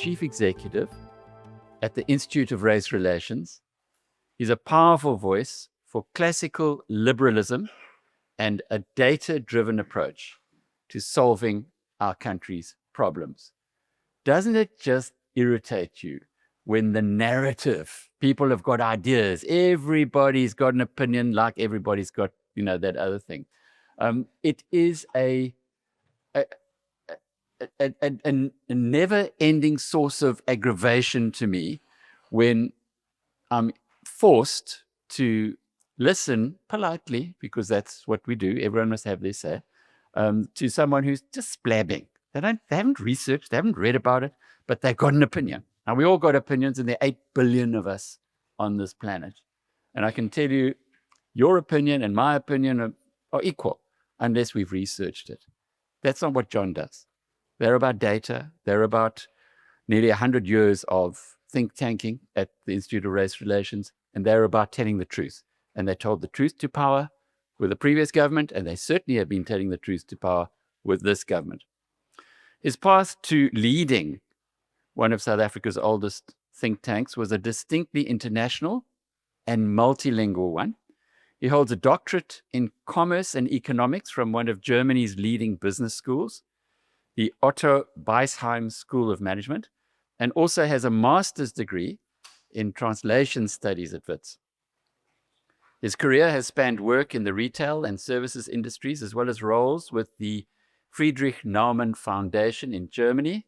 chief executive at the Institute of Race Relations. He's a powerful voice for classical liberalism and a data-driven approach to solving our country's problems. Doesn't it just irritate you when the narrative, people have got ideas, everybody's got an opinion, like everybody's got, that other thing. It is a never-ending source of aggravation to me when I'm forced to listen politely, because that's what we do, everyone must have their say, to someone who's just blabbing. They haven't researched, they haven't read about it, but they've got an opinion. Now, we all got opinions, and there are 8 billion of us on this planet. And I can tell you, your opinion and my opinion are equal, unless we've researched it. That's not what John does. They're about data. They're about nearly 100 years of think tanking at the Institute of Race Relations, and they're about telling the truth. And they told the truth to power with the previous government, and they certainly have been telling the truth to power with this government. His path to leading one of South Africa's oldest think tanks was a distinctly international and multilingual one. He holds a doctorate in commerce and economics from one of Germany's leading business schools, the Otto Beisheim School of Management, and also has a master's degree in translation studies at Wits. His career has spanned work in the retail and services industries, as well as roles with the Friedrich Naumann Foundation in Germany,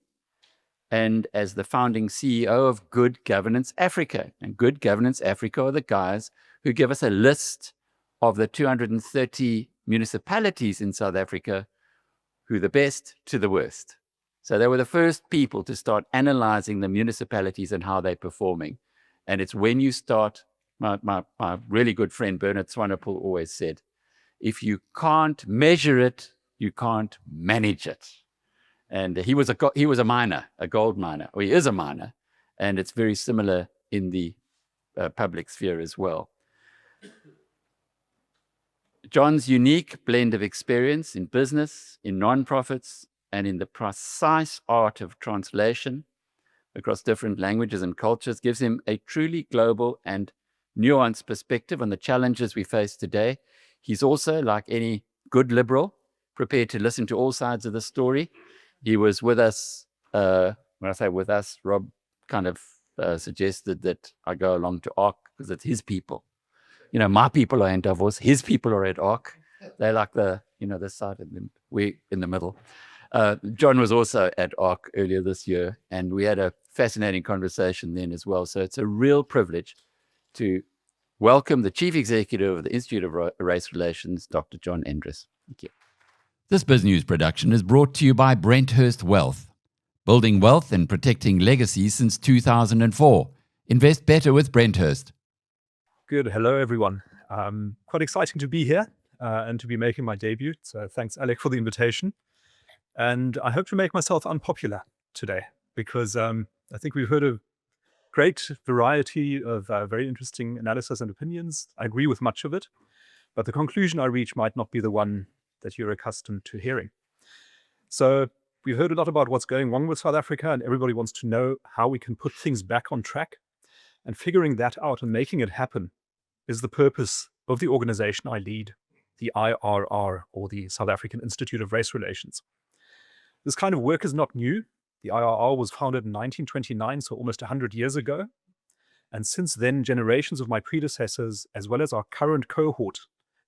and as the founding CEO of Good Governance Africa. And Good Governance Africa are the guys who give us a list of the 230 municipalities in South Africa, who the best to the worst. So they were the first people to start analyzing the municipalities and how they're performing. And it's when you start, my really good friend Bernard Swanepoel always said, if you can't measure it, you can't manage it. And he was a miner, a gold miner, or he is a miner, and it's very similar in the public sphere as well. John's unique blend of experience in business, in nonprofits, and in the precise art of translation across different languages and cultures gives him a truly global and nuanced perspective on the challenges we face today. He's also, like any good liberal, prepared to listen to all sides of the story. He was with us, when I say with us, Rob kind of suggested that I go along to ARC because it's his people. My people are in Davos, his people are at ARC. They're like this side, and we're in the middle. John was also at ARC earlier this year, and we had a fascinating conversation then as well. So it's a real privilege to welcome the Chief Executive of the Institute of Race Relations, Dr. John Endress. Thank you. This BizNews production is brought to you by Brenthurst Wealth. Building wealth and protecting legacies since 2004. Invest better with Brenthurst. Good. Hello, everyone. Quite exciting to be here and to be making my debut. So thanks, Alec, for the invitation. And I hope to make myself unpopular today because I think we've heard a great variety of very interesting analysis and opinions. I agree with much of it, but the conclusion I reach might not be the one that you're accustomed to hearing. So we've heard a lot about what's going wrong with South Africa, and everybody wants to know how we can put things back on track. And figuring that out and making it happen is the purpose of the organization I lead, the IRR, or the South African Institute of Race Relations. This kind of work is not new. The IRR was founded in 1929, so almost 100 years ago. And since then, generations of my predecessors, as well as our current cohort,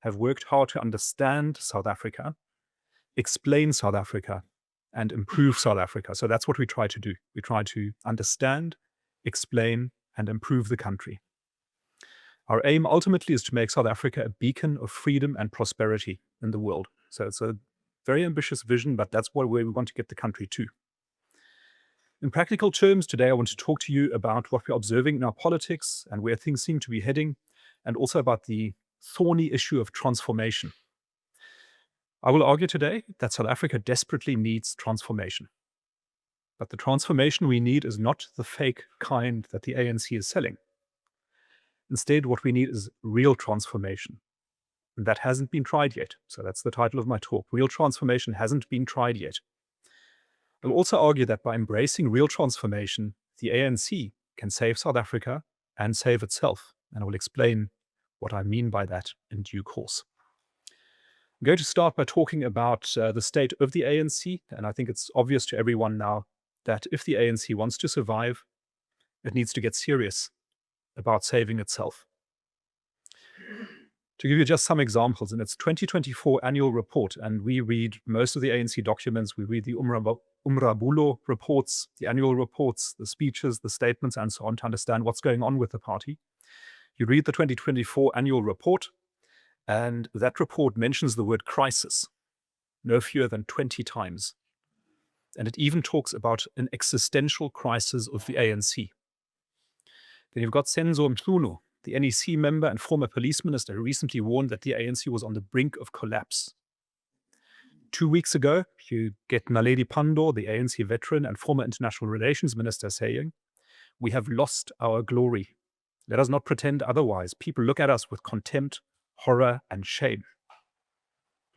have worked hard to understand South Africa, explain South Africa, and improve South Africa. So that's what we try to do. We try to understand, explain, and improve the country. Our aim ultimately is to make South Africa a beacon of freedom and prosperity in the world. So it's a very ambitious vision, but that's where we want to get the country to. In practical terms, today I want to talk to you about what we're observing in our politics and where things seem to be heading, and also about the thorny issue of transformation. I will argue today that South Africa desperately needs transformation. But the transformation we need is not the fake kind that the ANC is selling. Instead, what we need is real transformation. And that hasn't been tried yet. So that's the title of my talk. Real transformation hasn't been tried yet. I'll also argue that by embracing real transformation, the ANC can save South Africa and save itself. And I will explain what I mean by that in due course. I'm going to start by talking about the state of the ANC. And I think it's obvious to everyone now that if the ANC wants to survive, it needs to get serious about saving itself. To give you just some examples, in its 2024 annual report, and we read most of the ANC documents, we read the Umrabulo reports, the annual reports, the speeches, the statements, and so on to understand what's going on with the party. You read the 2024 annual report, and that report mentions the word crisis no fewer than 20 times. And it even talks about an existential crisis of the ANC. Then you've got Senzo Mhlunu, the NEC member and former police minister, who recently warned that the ANC was on the brink of collapse. 2 weeks ago, you get Naledi Pandor, the ANC veteran and former international relations minister, saying, "We have lost our glory. Let us not pretend otherwise. People look at us with contempt, horror, and shame."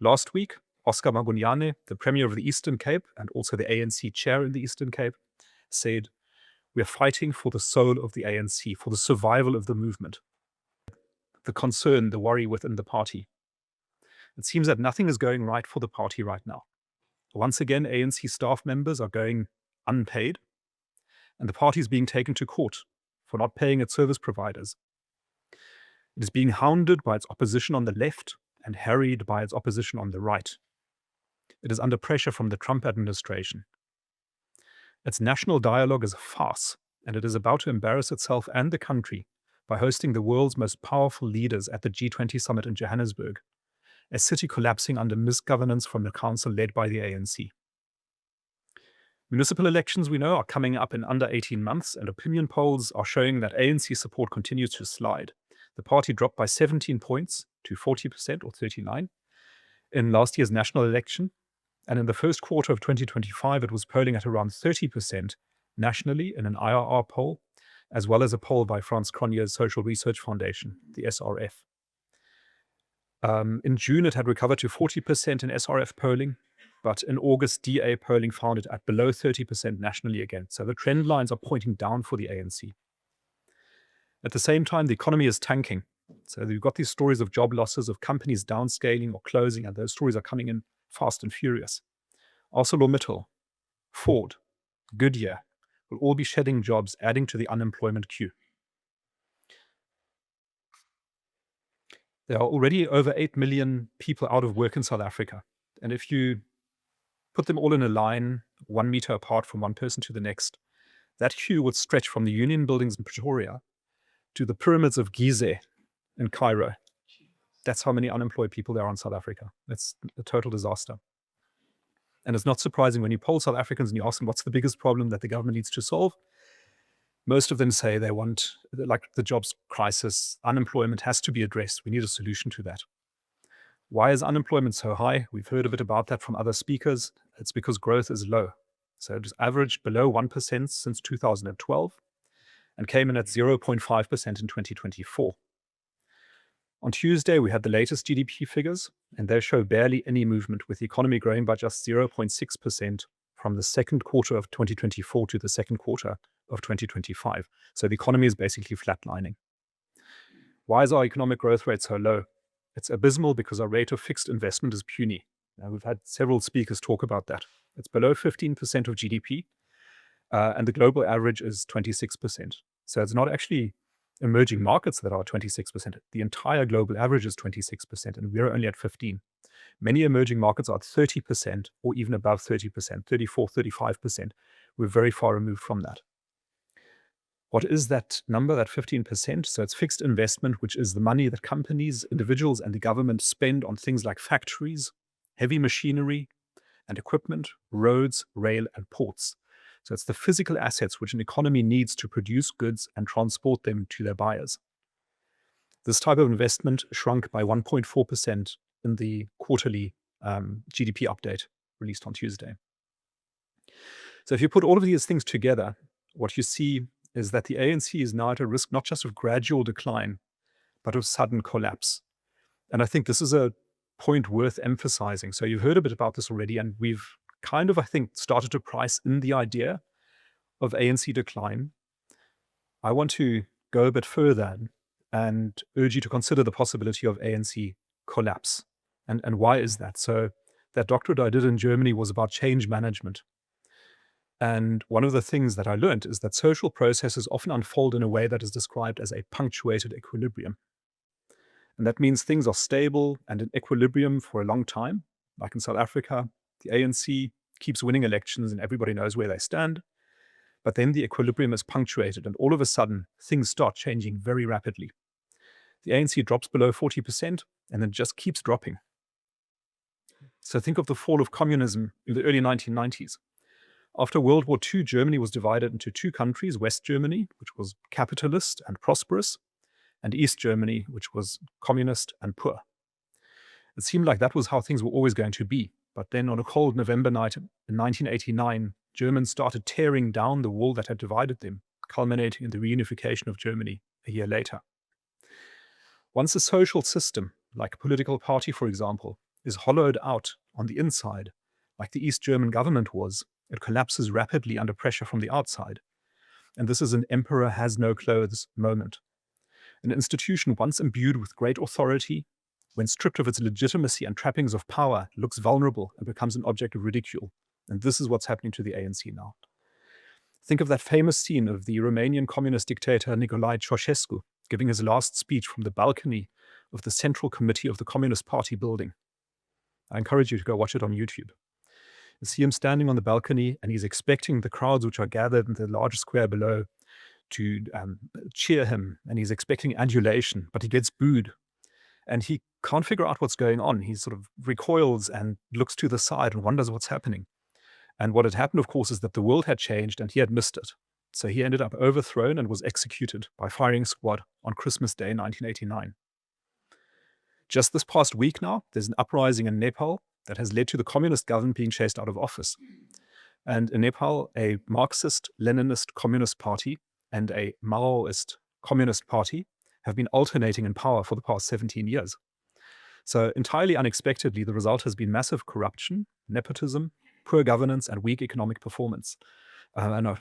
Last week, Oscar Magunyane, the Premier of the Eastern Cape and also the ANC chair in the Eastern Cape, said, "We are fighting for the soul of the ANC, for the survival of the movement." The concern, the worry within the party. It seems that nothing is going right for the party right now. Once again, ANC staff members are going unpaid, and the party is being taken to court for not paying its service providers. It is being hounded by its opposition on the left and harried by its opposition on the right. It is under pressure from the Trump administration. Its national dialogue is a farce, and it is about to embarrass itself and the country by hosting the world's most powerful leaders at the G20 summit in Johannesburg, a city collapsing under misgovernance from the council led by the ANC. Municipal elections, we know, are coming up in under 18 months, and opinion polls are showing that ANC support continues to slide. The party dropped by 17 points to 40% or 39 in last year's national election, and in the first quarter of 2025, it was polling at around 30% nationally in an IRR poll, as well as a poll by Frans Cronje's Social Research Foundation, the SRF. In June, it had recovered to 40% in SRF polling, but in August, DA polling found it at below 30% nationally again. So the trend lines are pointing down for the ANC. At the same time, the economy is tanking. So you've got these stories of job losses, of companies downscaling or closing, and those stories are coming in fast and furious. ArcelorMittal, Ford, Goodyear will all be shedding jobs, adding to the unemployment queue. There are already over 8 million people out of work in South Africa. And if you put them all in a line, 1 meter apart from one person to the next, that queue would stretch from the Union buildings in Pretoria to the pyramids of Gizeh in Cairo. That's how many unemployed people there are in South Africa. It's a total disaster. And it's not surprising when you poll South Africans and you ask them what's the biggest problem that the government needs to solve. Most of them say they want, like the jobs crisis, unemployment has to be addressed. We need a solution to that. Why is unemployment so high? We've heard a bit about that from other speakers. It's because growth is low. So it has averaged below 1% since 2012 and came in at 0.5% in 2024. On Tuesday, we had the latest GDP figures, and they show barely any movement, with the economy growing by just 0.6% from the second quarter of 2024 to the second quarter of 2025. So the economy is basically flatlining. Why is our economic growth rate so low? It's abysmal because our rate of fixed investment is puny. Now, we've had several speakers talk about that. It's below 15% of GDP, and the global average is 26%. So it's not actually emerging markets that are 26%. The entire global average is 26%, and we're only at 15%. Many emerging markets are at 30% or even above 30%, 34, 35%. We're very far removed from that. What is that number, that 15%? So it's fixed investment, which is the money that companies, individuals, and the government spend on things like factories, heavy machinery and equipment, roads, rail, and ports. So it's the physical assets which an economy needs to produce goods and transport them to their buyers. This type of investment shrunk by 1.4% in the quarterly GDP update released on Tuesday. So if you put all of these things together, what you see is that the ANC is now at a risk not just of gradual decline, but of sudden collapse. And I think this is a point worth emphasizing. So you've heard a bit about this already, and we've kind of, I think, started to price in the idea of ANC decline. I want to go a bit further and urge you to consider the possibility of ANC collapse. And why is that? So that doctorate I did in Germany was about change management. And one of the things that I learned is that social processes often unfold in a way that is described as a punctuated equilibrium. And that means things are stable and in equilibrium for a long time. Like in South Africa, the ANC keeps winning elections and everybody knows where they stand. But then the equilibrium is punctuated, and all of a sudden, things start changing very rapidly. The ANC drops below 40% and then just keeps dropping. So think of the fall of communism in the early 1990s. After World War II, Germany was divided into two countries, West Germany, which was capitalist and prosperous, and East Germany, which was communist and poor. It seemed like that was how things were always going to be. But then on a cold November night in 1989, Germans started tearing down the wall that had divided them, culminating in the reunification of Germany a year later. Once a social system, like a political party, for example, is hollowed out on the inside, like the East German government was, it collapses rapidly under pressure from the outside. And this is an emperor has no clothes moment. An institution once imbued with great authority, when stripped of its legitimacy and trappings of power, looks vulnerable and becomes an object of ridicule. And this is what's happening to the ANC now. Think of that famous scene of the Romanian communist dictator Nicolae Ceausescu giving his last speech from the balcony of the Central Committee of the Communist Party building. I encourage you to go watch it on YouTube. You see him standing on the balcony, and he's expecting the crowds which are gathered in the large square below to cheer him, and he's expecting adulation, but he gets booed. And he can't figure out what's going on. He sort of recoils and looks to the side and wonders what's happening. And what had happened, of course, is that the world had changed and he had missed it. So he ended up overthrown and was executed by firing squad on Christmas Day 1989. Just this past week now, there's an uprising in Nepal that has led to the communist government being chased out of office. And in Nepal, a Marxist, Leninist communist party and a Maoist communist party have been alternating in power for the past 17 years. So entirely unexpectedly, the result has been massive corruption, nepotism, poor governance, and weak economic performance. And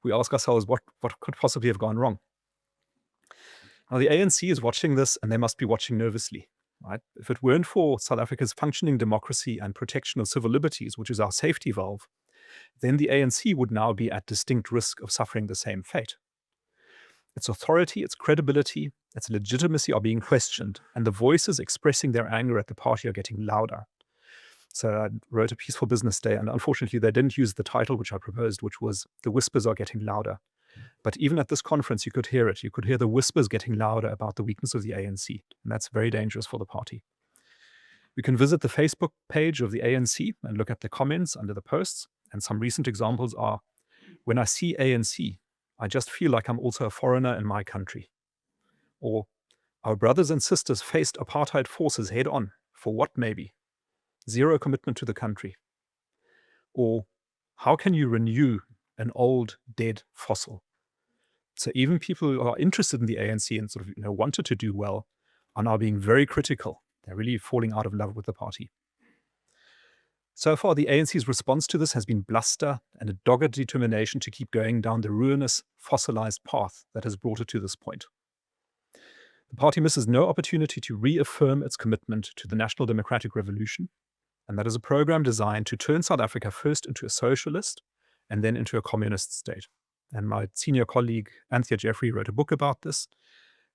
we ask ourselves, what could possibly have gone wrong? Now, the ANC is watching this, and they must be watching nervously. Right? If it weren't for South Africa's functioning democracy and protection of civil liberties, which is our safety valve, then the ANC would now be at distinct risk of suffering the same fate. Its authority, its credibility, its legitimacy are being questioned, and the voices expressing their anger at the party are getting louder. So I wrote a piece for Business Day, and unfortunately they didn't use the title which I proposed, which was "The Whispers Are Getting Louder." But even at this conference, you could hear it. You could hear the whispers getting louder about the weakness of the ANC, and that's very dangerous for the party. You can visit the Facebook page of the ANC and look at the comments under the posts, and some recent examples are, "When I see ANC, I just feel like I'm also a foreigner in my country." Or, "Our brothers and sisters faced apartheid forces head on. For what, maybe? Zero commitment to the country." Or, "How can you renew an old, dead fossil?" So even people who are interested in the ANC and sort of wanted to do well are now being very critical. They're really falling out of love with the party. So far, the ANC's response to this has been bluster and a dogged determination to keep going down the ruinous, fossilized path that has brought it to this point. The party misses no opportunity to reaffirm its commitment to the National Democratic Revolution, and that is a program designed to turn South Africa first into a socialist and then into a communist state. And my senior colleague, Anthea Jeffrey, wrote a book about this,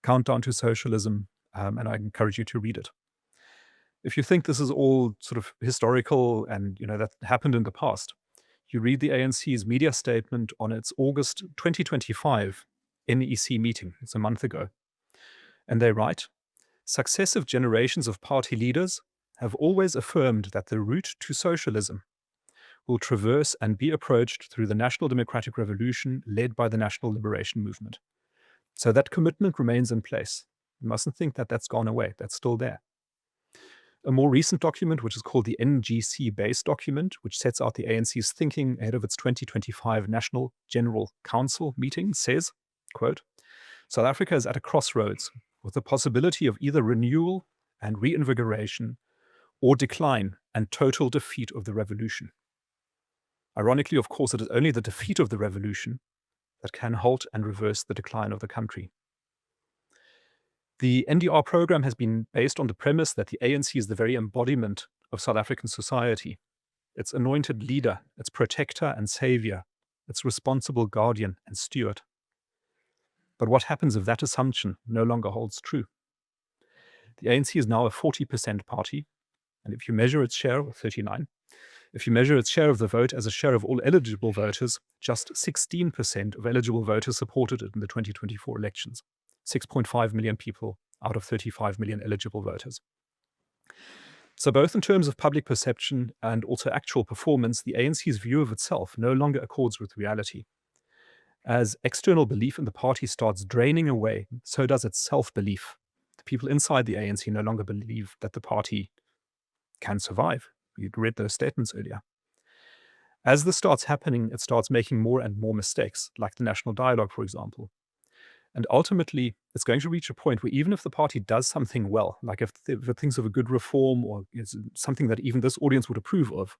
Countdown to Socialism, and I encourage you to read it. If you think this is all sort of historical and that happened in the past, you read the ANC's media statement on its August 2025 NEC meeting. It's a month ago. And they write, "Successive generations of party leaders have always affirmed that the route to socialism will traverse and be approached through the National Democratic Revolution led by the National Liberation Movement." So that commitment remains in place. You mustn't think that that's gone away. That's still there. A more recent document, which is called the NGC Base document, which sets out the ANC's thinking ahead of its 2025 National General Council meeting, says, quote, "South Africa is at a crossroads with the possibility of either renewal and reinvigoration or decline and total defeat of the revolution." Ironically, of course, it is only the defeat of the revolution that can halt and reverse the decline of the country. The NDR program has been based on the premise that the ANC is the very embodiment of South African society, its anointed leader, its protector and savior, its responsible guardian and steward. But what happens if that assumption no longer holds true? The ANC is now a 40% party, and if you measure its share, 39, if you measure its share of the vote as a share of all eligible voters, just 16% of eligible voters supported it in the 2024 elections. 6.5 million people out of 35 million eligible voters. So both in terms of public perception and also actual performance, the ANC's view of itself no longer accords with reality. As external belief in the party starts draining away, so does its self-belief. The people inside the ANC no longer believe that the party can survive. We read those statements earlier. As this starts happening, it starts making more and more mistakes, like the national dialogue, for example. And ultimately, it's going to reach a point where even if the party does something well, like if it thinks of a good reform or something that even this audience would approve of,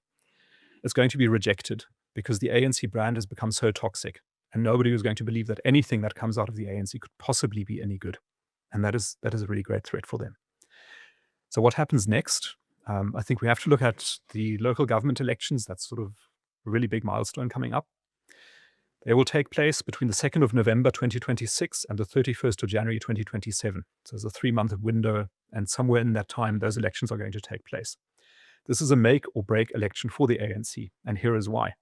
it's going to be rejected because the ANC brand has become so toxic. And nobody is going to believe that anything that comes out of the ANC could possibly be any good. And that is a really great threat for them. So what happens next? I think we have to look at the local government elections. That's sort of a really big milestone coming up. They will take place between the 2nd of November 2026 and the 31st of January 2027. So there's a 3-month window, and somewhere in that time, those elections are going to take place. This is a make or break election for the ANC, and here is why.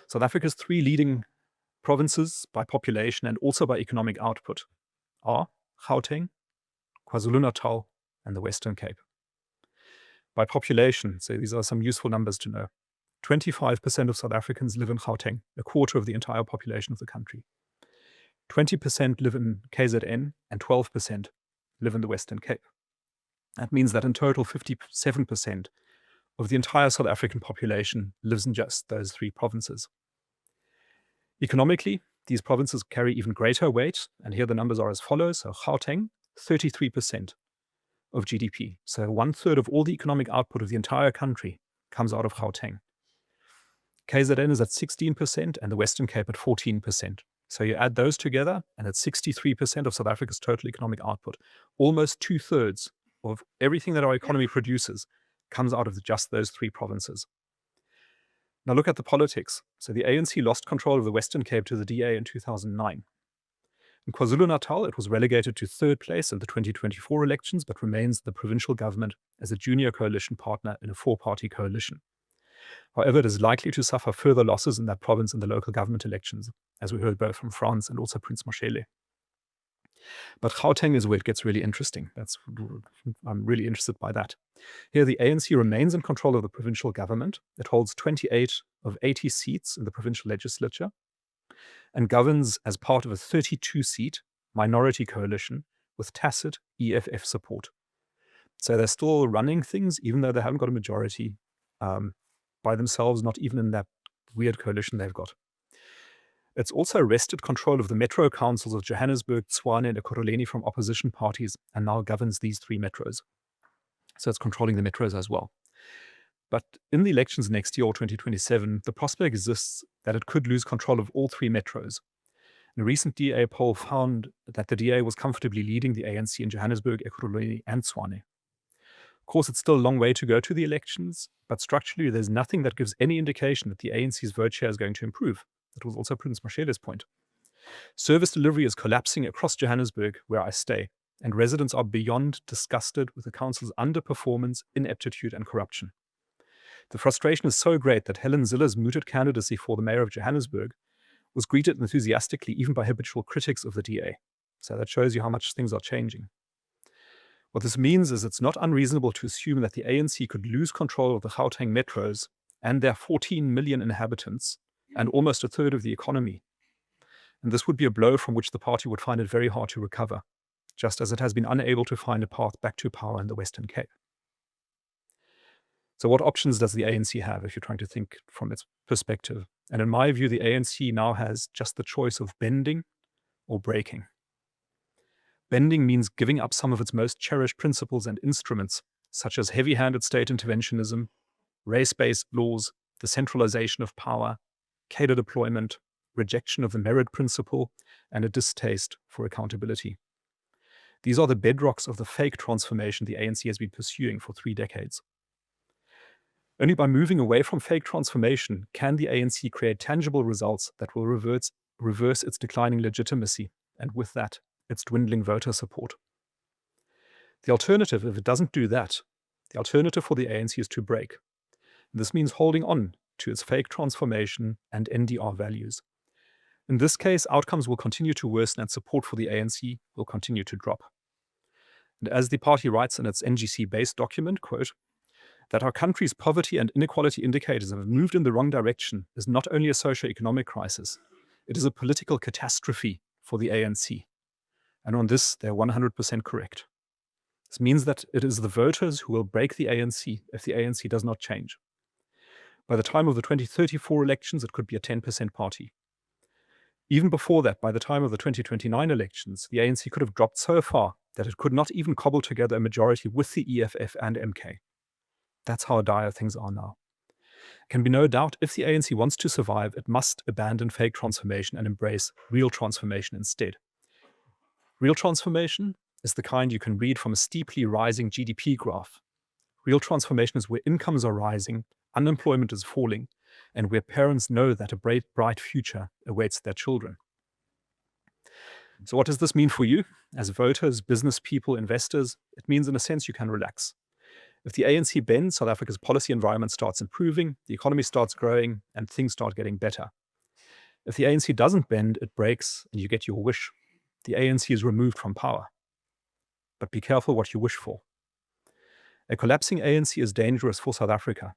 South Africa's 3 leading provinces by population and also by economic output are Gauteng, KwaZulu-Natal, and the Western Cape. By population, so these are some useful numbers to know. 25% of South Africans live in Gauteng, a quarter of the entire population of the country. 20% live in KZN, and 12% live in the Western Cape. That means that in total, 57% of the entire South African population lives in just those 3 provinces. Economically, these provinces carry even greater weight, and here the numbers are as follows. So Gauteng, 33% of GDP. So 1/3 of all the economic output of the entire country comes out of Gauteng. KZN is at 16% and the Western Cape at 14%. So you add those together and it's 63% of South Africa's total economic output. Almost 2/3 of everything that our economy produces comes out of just those 3 provinces. Now look at the politics. So the ANC lost control of the Western Cape to the DA in 2009. In KwaZulu-Natal, it was relegated to 3rd place in the 2024 elections, but remains the provincial government as a junior coalition partner in a 4-party coalition. However, it is likely to suffer further losses in that province in the local government elections, as we heard both from France and also Prince Mashele. But Gauteng is where it gets really interesting. I'm really interested by that. Here, the ANC remains in control of the provincial government. It holds 28 of 80 seats in the provincial legislature and governs as part of a 32-seat minority coalition with tacit EFF support. So they're still running things, even though they haven't got a majority by themselves, not even in that weird coalition they've got. It's also wrested control of the metro councils of Johannesburg, Tshwane, and Ekurhuleni from opposition parties and now governs these 3 metros. So it's controlling the metros as well. But in the elections next year, or 2027, the prospect exists that it could lose control of all 3 metros. A recent DA poll found that the DA was comfortably leading the ANC in Johannesburg, Ekurhuleni, and Tshwane. Of course, it's still a long way to go to the elections, but structurally, there's nothing that gives any indication that the ANC's vote share is going to improve. That was also Prince Mashele's point. Service delivery is collapsing across Johannesburg, where I stay, and residents are beyond disgusted with the council's underperformance, ineptitude, and corruption. The frustration is so great that Helen Zille's mooted candidacy for the mayor of Johannesburg was greeted enthusiastically even by habitual critics of the DA. So that shows you how much things are changing. What this means is it's not unreasonable to assume that the ANC could lose control of the Gauteng metros and their 14 million inhabitants and almost 1/3 of the economy. And this would be a blow from which the party would find it very hard to recover, just as it has been unable to find a path back to power in the Western Cape. So what options does the ANC have if you're trying to think from its perspective? And in my view, the ANC now has just the choice of bending or breaking. Bending means giving up some of its most cherished principles and instruments, such as heavy-handed state interventionism, race-based laws, the centralization of power, cadre deployment, rejection of the merit principle, and a distaste for accountability. These are the bedrocks of the fake transformation the ANC has been pursuing for 3 decades. Only by moving away from fake transformation can the ANC create tangible results that will reverse its declining legitimacy, and with that, its dwindling voter support. The alternative, if it doesn't do that, the alternative for the ANC is to break. This means holding on to its fake transformation and NDR values. In this case, outcomes will continue to worsen and support for the ANC will continue to drop. And as the party writes in its NGC-based document, quote, that our country's poverty and inequality indicators have moved in the wrong direction is not only a socio-economic crisis, it is a political catastrophe for the ANC. And on this, they're 100% correct. This means that it is the voters who will break the ANC if the ANC does not change. By the time of the 2034 elections, it could be a 10% party. Even before that, by the time of the 2029 elections, the ANC could have dropped so far that it could not even cobble together a majority with the EFF and MK. That's how dire things are now. There can be no doubt if the ANC wants to survive, it must abandon fake transformation and embrace real transformation instead. Real transformation is the kind you can read from a steeply rising GDP graph. Real transformation is where incomes are rising, unemployment is falling, and where parents know that a bright future awaits their children. So what does this mean for you? As voters, business people, investors, it means in a sense you can relax. If the ANC bends, South Africa's policy environment starts improving, the economy starts growing, and things start getting better. If the ANC doesn't bend, it breaks, and you get your wish. The ANC is removed from power. But be careful what you wish for. A collapsing ANC is dangerous for South Africa.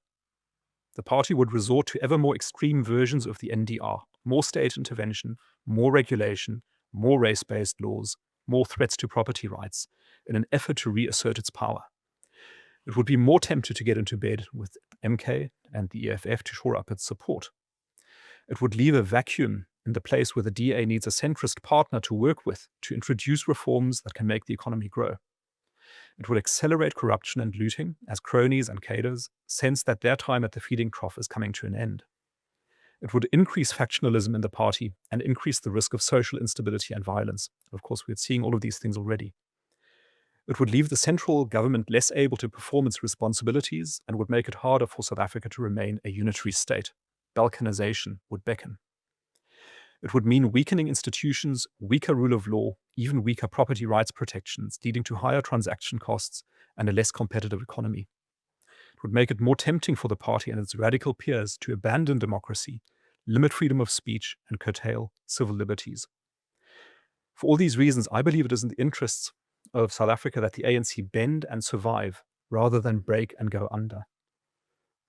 The party would resort to ever more extreme versions of the NDR, more state intervention, more regulation, more race-based laws, more threats to property rights, in an effort to reassert its power. It would be more tempted to get into bed with MK and the EFF to shore up its support. It would leave a vacuum in the place where the DA needs a centrist partner to work with to introduce reforms that can make the economy grow. It would accelerate corruption and looting as cronies and cadres sense that their time at the feeding trough is coming to an end. It would increase factionalism in the party and increase the risk of social instability and violence. Of course, we're seeing all of these things already. It would leave the central government less able to perform its responsibilities and would make it harder for South Africa to remain a unitary state. Balkanization would beckon. It would mean weakening institutions, weaker rule of law, even weaker property rights protections, leading to higher transaction costs and a less competitive economy. It would make it more tempting for the party and its radical peers to abandon democracy, limit freedom of speech, and curtail civil liberties. For all these reasons, I believe it is in the interests of South Africa that the ANC bend and survive rather than break and go under.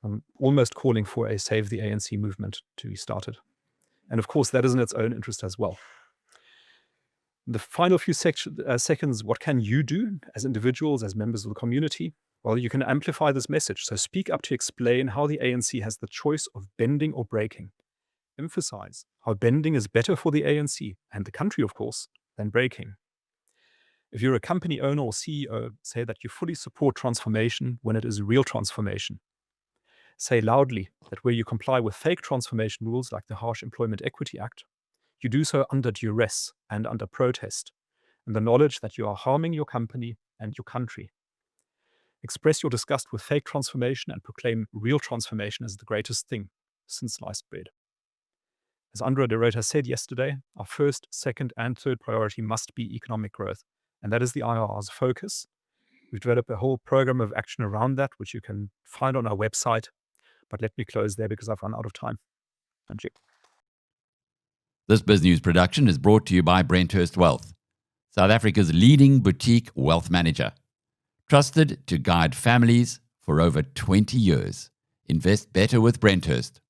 I'm almost calling for a Save the ANC movement to be started. And of course, that is in its own interest as well. In the final few seconds, what can you do as individuals, as members of the community? Well, you can amplify this message. So speak up to explain how the ANC has the choice of bending or breaking. Emphasize how bending is better for the ANC and the country, of course, than breaking. If you're a company owner or CEO, say that you fully support transformation when it is real transformation. Say loudly that where you comply with fake transformation rules like the Harsh Employment Equity Act, you do so under duress and under protest, and the knowledge that you are harming your company and your country. Express your disgust with fake transformation and proclaim real transformation as the greatest thing since sliced bread. As Andress de Ruyter said yesterday, our first, second, and third priority must be economic growth, and that is the IRR's focus. We've developed a whole program of action around that, which you can find on our website. But let me close there because I've run out of time. Thank you. This BizNews production is brought to you by Brenthurst Wealth, South Africa's leading boutique wealth manager. Trusted to guide families for over 20 years. Invest better with Brenthurst.